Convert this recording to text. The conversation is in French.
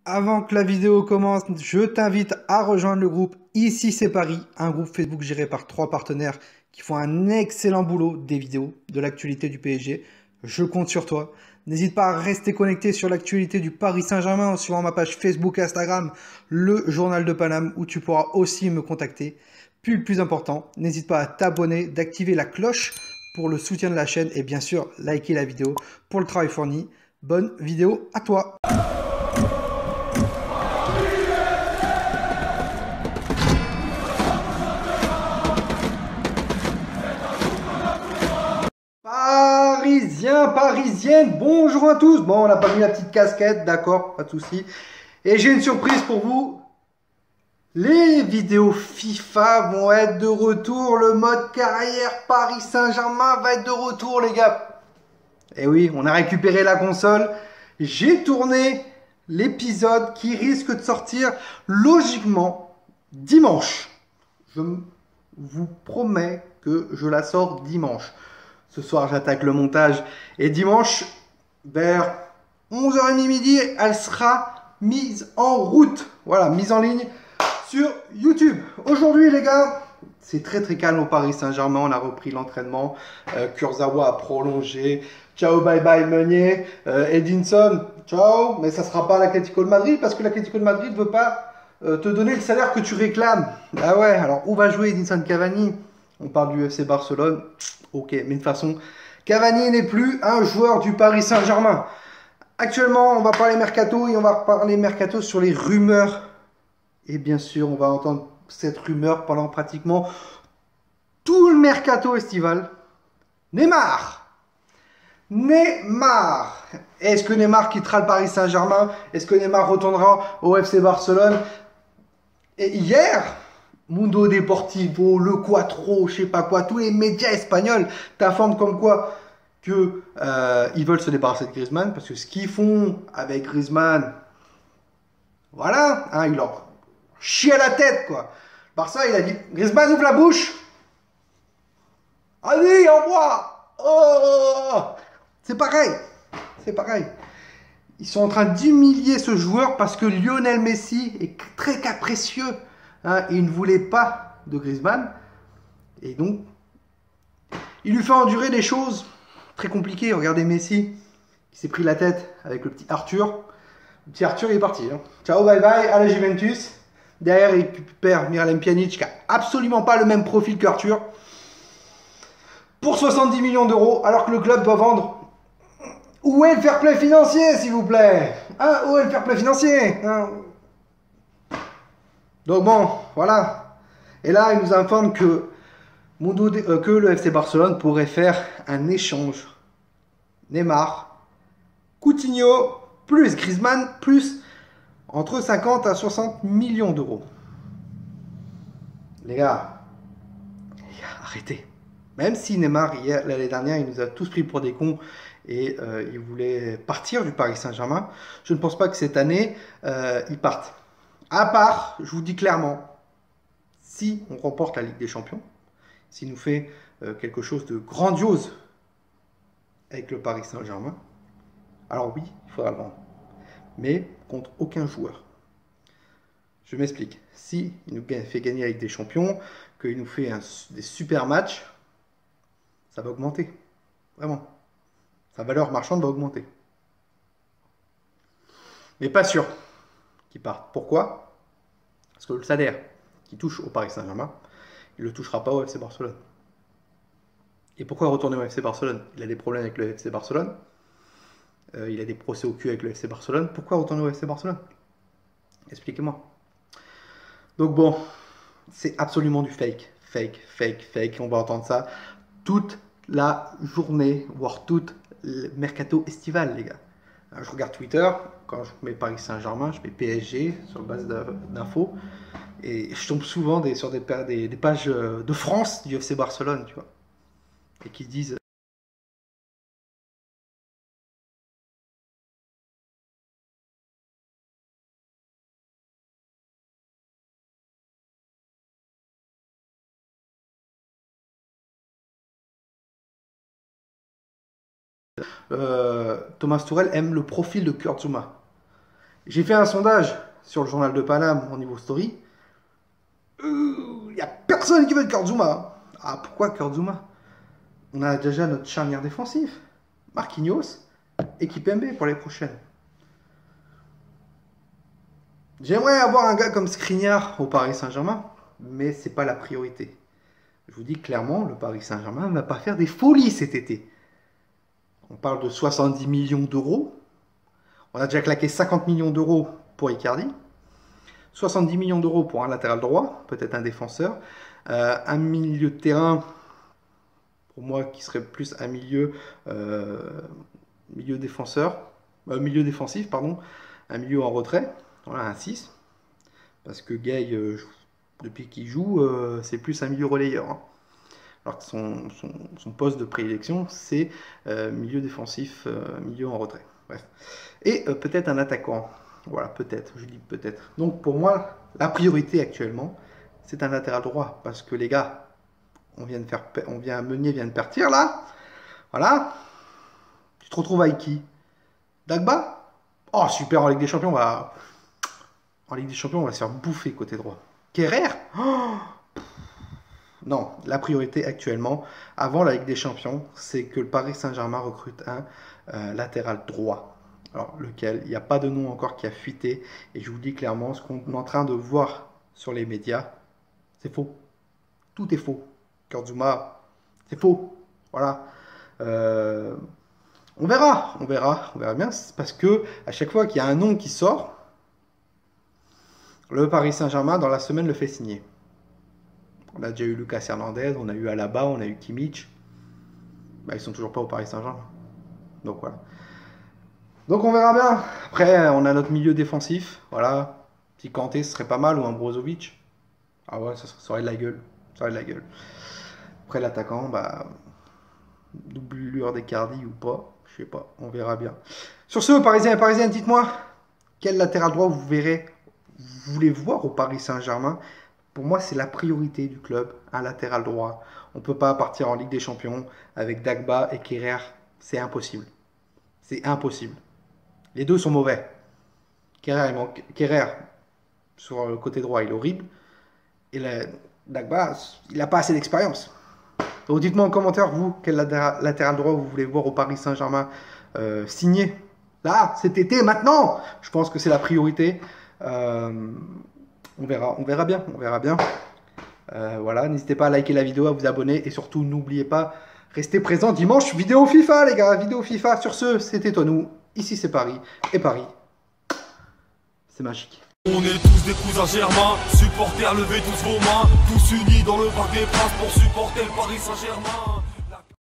Avant que la vidéo commence, je t'invite à rejoindre le groupe Ici c'est Paris, un groupe Facebook géré par 3 partenaires qui font un excellent boulot des vidéos, de l'actualité du PSG. Je compte sur toi. N'hésite pas à rester connecté sur l'actualité du Paris Saint-Germain en suivant ma page Facebook et Instagram, le Journal de Paname, où tu pourras aussi me contacter. Puis le plus important, n'hésite pas à t'abonner, d'activer la cloche pour le soutien de la chaîne et bien sûr liker la vidéo pour le travail fourni. Bonne vidéo à toi! Parisiens, parisiennes, bonjour à tous. Bon, on n'a pas mis la petite casquette, d'accord, pas de souci. Et j'ai une surprise pour vous. Les vidéos FIFA vont être de retour. Le mode carrière Paris Saint-Germain va être de retour, les gars. Et oui, on a récupéré la console. J'ai tourné l'épisode qui risque de sortir logiquement dimanche. Je vous promets que je la sors dimanche. Ce soir, j'attaque le montage. Et dimanche, vers 11h30 midi, elle sera mise en route. Voilà, mise en ligne sur YouTube. Aujourd'hui, les gars, c'est très calme au Paris Saint-Germain. On a repris l'entraînement. Kurzawa a prolongé. Ciao, bye bye Meunier. Edinson, ciao. Mais ça ne sera pas l'Atlético de Madrid parce que l'Atlético de Madrid ne veut pas te donner le salaire que tu réclames. Ah ouais, alors où va jouer Edinson Cavani? On parle du FC Barcelone. Ok, mais de toute façon, Cavani n'est plus un joueur du Paris Saint-Germain. Actuellement, on va parler mercato et on va parler mercato sur les rumeurs. Et bien sûr, on va entendre cette rumeur pendant pratiquement tout le mercato estival. Neymar! Neymar! Est-ce que Neymar quittera le Paris Saint-Germain? Est-ce que Neymar retournera au FC Barcelone? Et hier, Mundo Deportivo, Le Cuatro, je sais pas quoi, tous les médias espagnols t'informent comme quoi que ils veulent se débarrasser de Griezmann parce que ce qu'ils font avec Griezmann, voilà, hein, ils leur chient à la tête quoi. Barça, il a dit Griezmann ouvre la bouche, allez envoie. Oh, c'est pareil, c'est pareil. Ils sont en train d'humilier ce joueur parce que Lionel Messi est très capricieux. Hein, et il ne voulait pas de Griezmann. Et donc, il lui fait endurer des choses très compliquées. Regardez Messi, qui s'est pris la tête avec le petit Arthur. Le petit Arthur, il est parti. Hein. Ciao, bye bye, à la Juventus. Derrière, il récupère Miralem Pjanic, qui n'a absolument pas le même profil qu'Arthur. Pour 70 millions d'euros, alors que le club doit vendre. Où est le fair play financier, s'il vous plaît? Hein, où est le fair play financier? Hein? Donc bon, voilà. Et là, il nous informe que, que le FC Barcelone pourrait faire un échange. Neymar, Coutinho, plus Griezmann, plus entre 50 à 60 millions d'euros. Les gars, arrêtez. Même si Neymar, l'année dernière, il nous a tous pris pour des cons et il voulait partir du Paris Saint-Germain, je ne pense pas que cette année, il parte. À part, je vous dis clairement, si on remporte la Ligue des Champions, s'il nous fait quelque chose de grandiose avec le Paris Saint-Germain, alors oui, il faudra le vendre. Mais contre aucun joueur. Je m'explique. Si il nous fait gagner la Ligue des Champions, qu'il nous fait des super matchs, ça va augmenter. Vraiment. Sa valeur marchande va augmenter. Mais pas sûr qu'il parte. Pourquoi? Parce que le salaire qui touche au Paris Saint-Germain, il ne le touchera pas au FC Barcelone. Et pourquoi retourner au FC Barcelone? Il a des problèmes avec le FC Barcelone. Il a des procès au cul avec le FC Barcelone. Pourquoi retourner au FC Barcelone? Expliquez-moi. Donc bon, c'est absolument du fake. Fake. On va entendre ça toute la journée, voire tout le mercato estival, les gars. Je regarde Twitter, quand je mets Paris Saint-Germain, je mets PSG sur base d'infos. Et je tombe souvent sur des pages de France du FC Barcelone, tu vois. Et qui disent Thomas Tuchel aime le profil de Kurt Zouma. J'ai fait un sondage sur le journal de Paname au niveau story. Il n'y a personne qui veut de Kurtzuma. Ah, pourquoi Kurtzuma? On a déjà notre charnière défensif. Marquinhos et Kimpembe pour les prochaines. J'aimerais avoir un gars comme Skriniar au Paris Saint-Germain, mais c'est pas la priorité. Je vous dis clairement, le Paris Saint-Germain ne va pas faire des folies cet été. On parle de 70 millions d'euros. On a déjà claqué 50 millions d'euros pour Icardi. 70 millions d'euros pour un latéral droit, peut-être un défenseur. Un milieu de terrain, pour moi, qui serait plus un milieu défensif, pardon. Un milieu en retrait. Voilà, un 6. Parce que Gay, depuis qu'il joue, c'est plus un milieu relayeur. Hein. Alors que son poste de prédilection, c'est milieu défensif, milieu en retrait. Bref. Et peut-être un attaquant. Voilà, peut-être, je dis peut-être. Donc pour moi, la priorité actuellement, c'est un latéral droit. Parce que les gars, Meunier vient de partir là. Voilà. Tu te retrouves avec qui? Dagba? Oh super, en Ligue des Champions, en Ligue des Champions, on va se faire bouffer côté droit. Kerrer? Oh, non, la priorité actuellement, avant la Ligue des Champions, c'est que le Paris Saint-Germain recrute un latéral droit. Alors, lequel? Il n'y a pas de nom encore qui a fuité. Et je vous dis clairement, ce qu'on est en train de voir sur les médias, c'est faux. Tout est faux. Kurtzuma, c'est faux. Voilà. On verra bien. Parce que à chaque fois qu'il y a un nom qui sort, le Paris Saint-Germain, dans la semaine, le fait signer. On a déjà eu Lucas Hernandez, on a eu Alaba, on a eu Kimmich. Ils sont toujours pas au Paris Saint-Germain. Donc voilà. Donc on verra bien. Après, on a notre milieu défensif. Voilà. Petit Kanté, ce serait pas mal, ou un Brozovic. Ah ouais, ça aurait de la gueule. Ça aurait de la gueule. Après, l'attaquant, doublure d'Icardi ou pas. Je sais pas, on verra bien. Sur ce, Parisiens et Parisiennes, dites-moi, quel latéral droit vous voulez voir au Paris Saint-Germain? Pour moi, c'est la priorité du club, un latéral droit. On ne peut pas partir en Ligue des Champions avec Dagba et Kerrer. C'est impossible. C'est impossible. Les deux sont mauvais. Kerrer, sur le côté droit, il est horrible. Et Dagba, il n'a pas assez d'expérience. Donc dites-moi en commentaire, vous, quel latéral droit vous voulez voir au Paris Saint-Germain signé. Là, cet été, maintenant. Je pense que c'est la priorité. On verra bien. Voilà, n'hésitez pas à liker la vidéo, à vous abonner. Et surtout, n'oubliez pas, restez présents dimanche, vidéo FIFA, les gars. Vidéo FIFA. Sur ce, c'était Tonou. Ici, c'est Paris. Et Paris, c'est magique. On est tous des cousins germains, supporters, levez tous vos mains, tous unis dans le Parc des Princes pour supporter le Paris Saint-Germain.